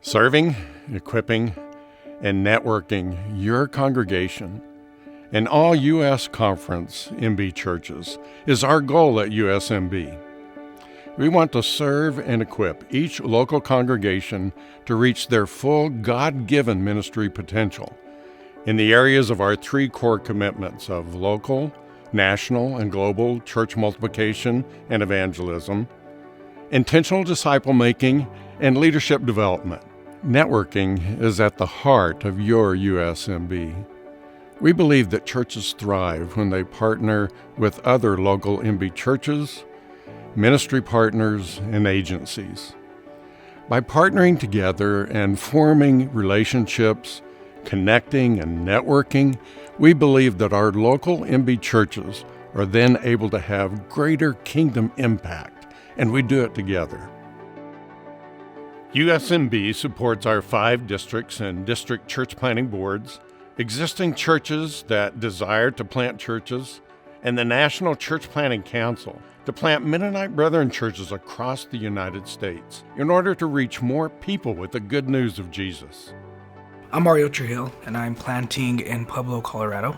Serving, equipping, and networking your congregation and all U.S. Conference MB churches is our goal at USMB. We want to serve and equip each local congregation to reach their full God-given ministry potential in the areas of our three core commitments of local, national, and global church multiplication and evangelism, intentional disciple-making, and leadership development. Networking is at the heart of your USMB. We believe that churches thrive when they partner with other local MB churches, ministry partners, and agencies. By partnering together and forming relationships, connecting and networking, we believe that our local MB churches are then able to have greater kingdom impact, and we do it together. USMB supports our 5 districts and district church planting boards, existing churches that desire to plant churches, and the National Church Planting Council to plant Mennonite Brethren churches across the United States in order to reach more people with the good news of Jesus. I'm Mario Trujillo, and I'm planting in Pueblo, Colorado.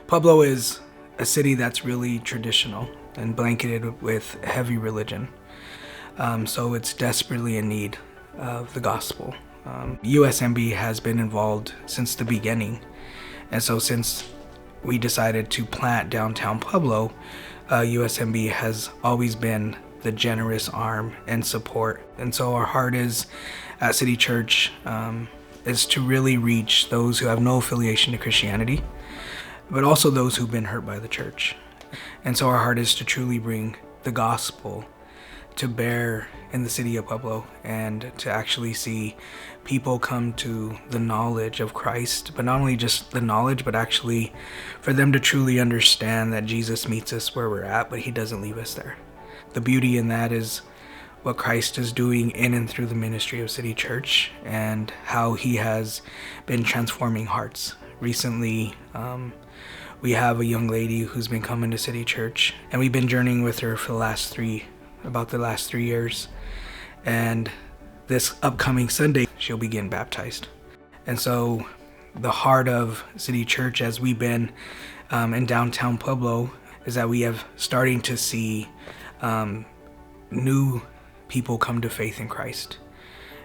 Pueblo is a city that's really traditional and blanketed with heavy religion. So it's desperately in need of the gospel. USMB has been involved since the beginning. And so since we decided to plant downtown Pueblo, USMB has always been the generous arm and support. And so our heart is at City Church is to really reach those who have no affiliation to Christianity, but also those who've been hurt by the church. And so our heart is to truly bring the gospel to bear in the city of Pueblo and to actually see people come to the knowledge of Christ, but not only just the knowledge, but actually for them to truly understand that Jesus meets us where we're at, but he doesn't leave us there. The beauty in that is what Christ is doing in and through the ministry of City Church and how he has been transforming hearts. Recently, we have a young lady who's been coming to City Church, and we've been journeying with her for about the last 3 years. And this upcoming Sunday, she'll be getting baptized. And so the heart of City Church, as we've been in downtown Pueblo, is that we have starting to see new people come to faith in Christ.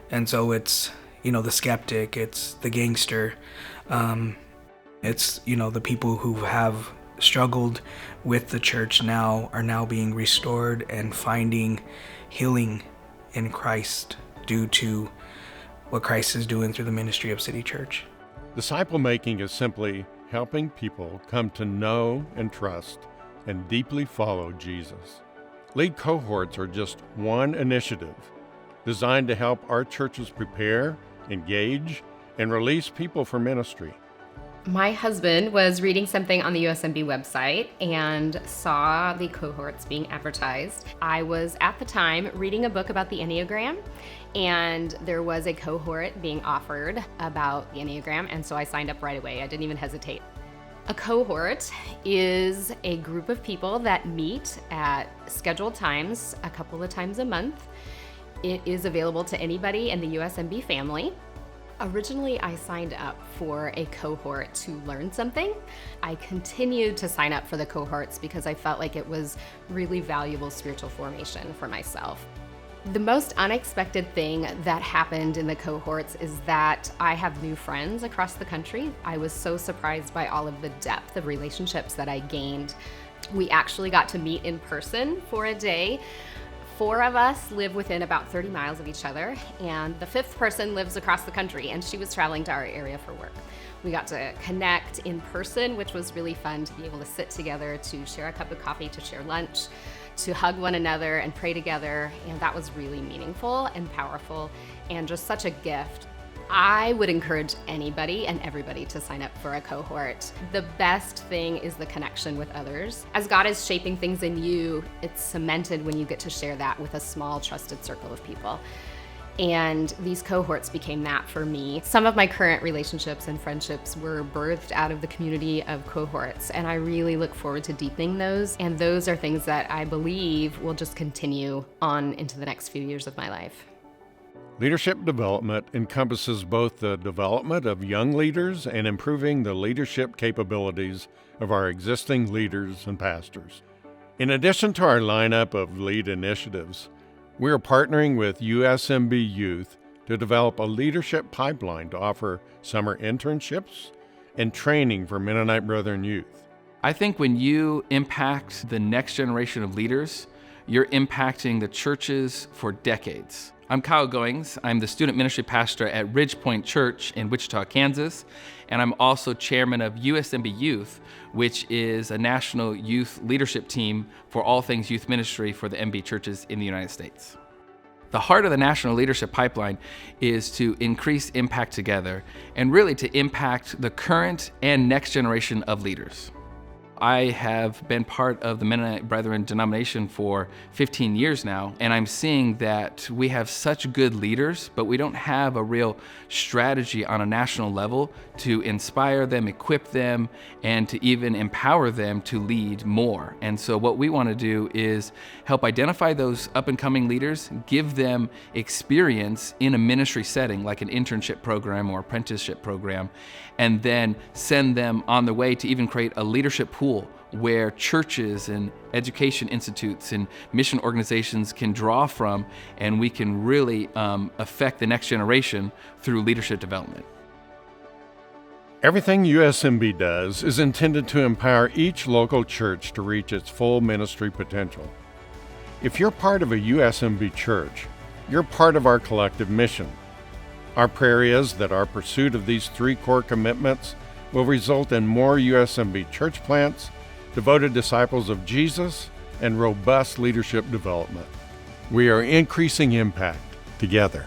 And so it's, the skeptic, it's the gangster, it's, the people who have struggled with the church are now being restored and finding healing in Christ due to what Christ is doing through the ministry of City Church. Disciple making is simply helping people come to know and trust and deeply follow Jesus. Lead cohorts are just one initiative designed to help our churches prepare, engage, and release people for ministry. My husband was reading something on the USMB website and saw the cohorts being advertised. I was at the time reading a book about the Enneagram, and there was a cohort being offered about the Enneagram, and so I signed up right away. I didn't even hesitate. A cohort is a group of people that meet at scheduled times a couple of times a month. It is available to anybody in the USMB family. Originally, I signed up for a cohort to learn something. I continued to sign up for the cohorts because I felt like it was really valuable spiritual formation for myself. The most unexpected thing that happened in the cohorts is that I have new friends across the country. I was so surprised by all of the depth of relationships that I gained. We actually got to meet in person for a day. 4 of us live within about 30 miles of each other, and the 5th person lives across the country, and she was traveling to our area for work. We got to connect in person, which was really fun to be able to sit together, to share a cup of coffee, to share lunch, to hug one another and pray together, and that was really meaningful and powerful and just such a gift. I would encourage anybody and everybody to sign up for a cohort. The best thing is the connection with others. As God is shaping things in you, it's cemented when you get to share that with a small, trusted circle of people. And these cohorts became that for me. Some of my current relationships and friendships were birthed out of the community of cohorts, and I really look forward to deepening those. And those are things that I believe will just continue on into the next few years of my life. Leadership development encompasses both the development of young leaders and improving the leadership capabilities of our existing leaders and pastors. In addition to our lineup of lead initiatives, we are partnering with USMB Youth to develop a leadership pipeline to offer summer internships and training for Mennonite Brethren youth. I think when you impact the next generation of leaders, you're impacting the churches for decades. I'm Kyle Goings. I'm the student ministry pastor at Ridgepoint Church in Wichita, Kansas, and I'm also chairman of USMB Youth, which is a national youth leadership team for all things youth ministry for the MB churches in the United States. The heart of the National Leadership Pipeline is to increase impact together and really to impact the current and next generation of leaders. I have been part of the Mennonite Brethren denomination for 15 years now, and I'm seeing that we have such good leaders, but we don't have a real strategy on a national level to inspire them, equip them, and to even empower them to lead more. And so what we want to do is help identify those up-and-coming leaders, give them experience in a ministry setting like an internship program or apprenticeship program, and then send them on their way to even create a leadership pool where churches and education institutes and mission organizations can draw from, and we can really affect the next generation through leadership development. Everything USMB does is intended to empower each local church to reach its full ministry potential. If you're part of a USMB church, you're part of our collective mission. Our prayer is that our pursuit of these three core commitments will result in more USMB church plants, devoted disciples of Jesus, and robust leadership development. We are increasing impact together.